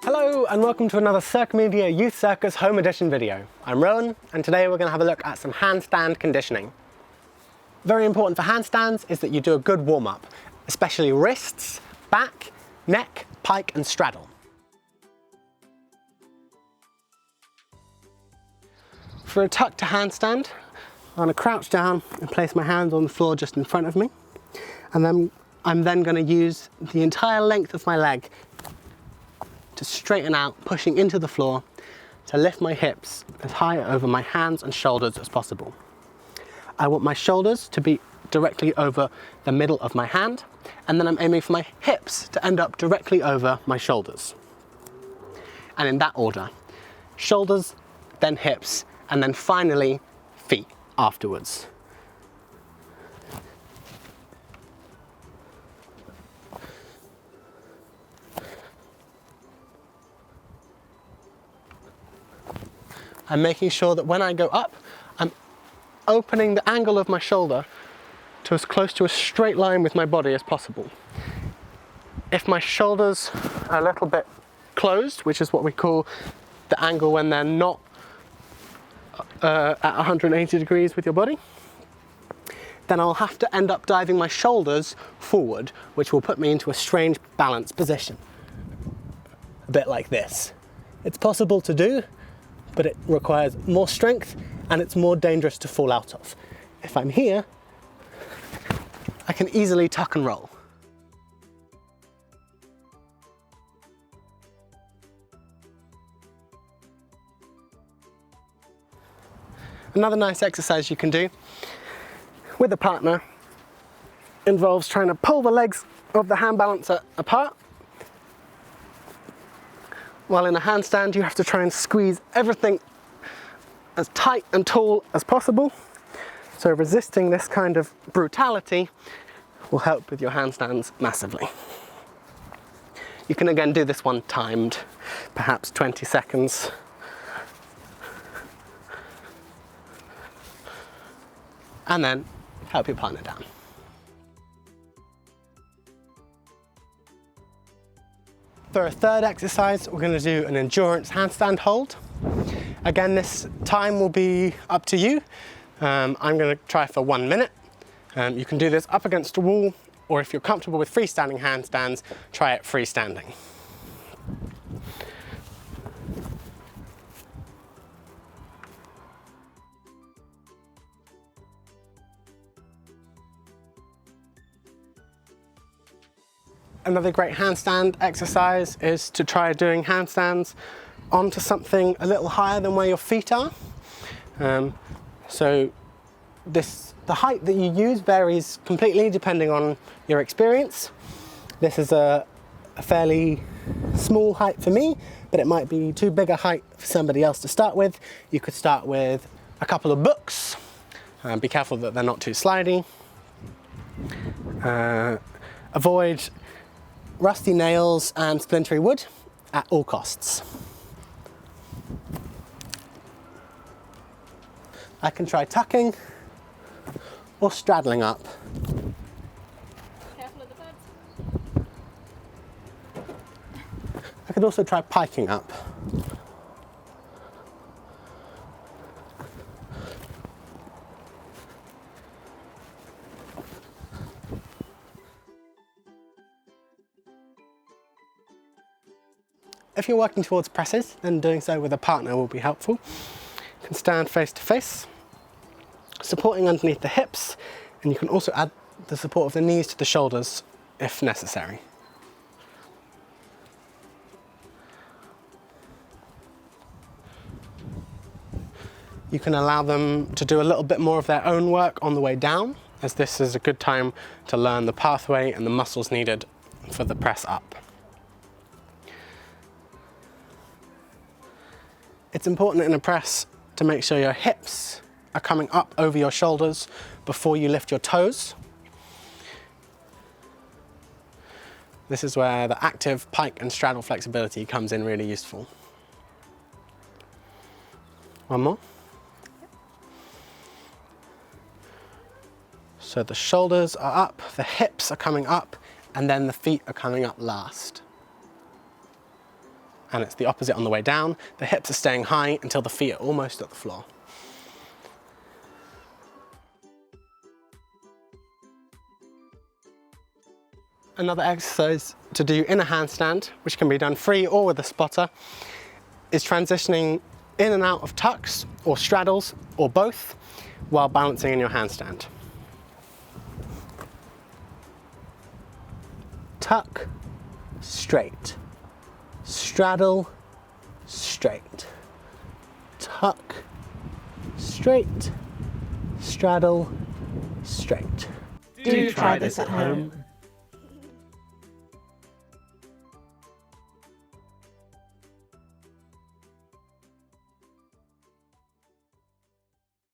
Hello and welcome to another Cirque Media Youth Circus Home Edition video. I'm Rowan and today we're going to have a look at some handstand conditioning. Very important for handstands is that you do a good warm-up, especially wrists, back, neck, pike and straddle. For a tuck to handstand, I'm going to crouch down and place my hands on the floor just in front of me, and then I'm going to use the entire length of my leg to straighten out, pushing into the floor to lift my hips as high over my hands and shoulders as possible. I want my shoulders to be directly over the middle of my hand, and then I'm aiming for my hips to end up directly over my shoulders. And in that order, shoulders, then hips, and then finally feet afterwards. I'm making sure that when I go up, I'm opening the angle of my shoulder to as close to a straight line with my body as possible. If my shoulders are a little bit closed, which is what we call the angle when they're not at 180 degrees with your body, then I'll have to end up diving my shoulders forward, which will put me into a strange balanced position. A bit like this. It's possible to do, but it requires more strength and it's more dangerous to fall out of. If I'm here, I can easily tuck and roll. Another nice exercise you can do with a partner involves trying to pull the legs of the hand balancer apart. While in a handstand, you have to try and squeeze everything as tight and tall as possible. So resisting this kind of brutality will help with your handstands massively. You can again do this one timed, perhaps 20 seconds. And then help your partner down. For a third exercise, we're going to do an endurance handstand hold. Again, this time will be up to you. I'm going to try for 1 minute. You can do this up against a wall, or if you're comfortable with freestanding handstands, try it freestanding. Another great handstand exercise is to try doing handstands onto something a little higher than where your feet are. So the height that you use varies completely depending on your experience. This is a fairly small height for me, but it might be too big a height for somebody else to start with. You could start with a couple of books. Be careful that they're not too slidey. Avoid rusty nails and splintery wood at all costs. I can try tucking or straddling up. Careful of the birds. I could also try piking up. If you're working towards presses, then doing so with a partner will be helpful. You can stand face to face, supporting underneath the hips, and you can also add the support of the knees to the shoulders if necessary. You can allow them to do a little bit more of their own work on the way down, as this is a good time to learn the pathway and the muscles needed for the press up. It's important in a press to make sure your hips are coming up over your shoulders before you lift your toes. This is where the active pike and straddle flexibility comes in really useful. One more. So the shoulders are up, the hips are coming up, and then the feet are coming up last. and it's the opposite on the way down. The hips are staying high until the feet are almost at the floor. Another exercise to do in a handstand, which can be done free or with a spotter, is transitioning in and out of tucks or straddles or both while balancing in your handstand. Tuck, straight. Straddle, straight. Tuck, straight. Straddle, straight. Do try this at home.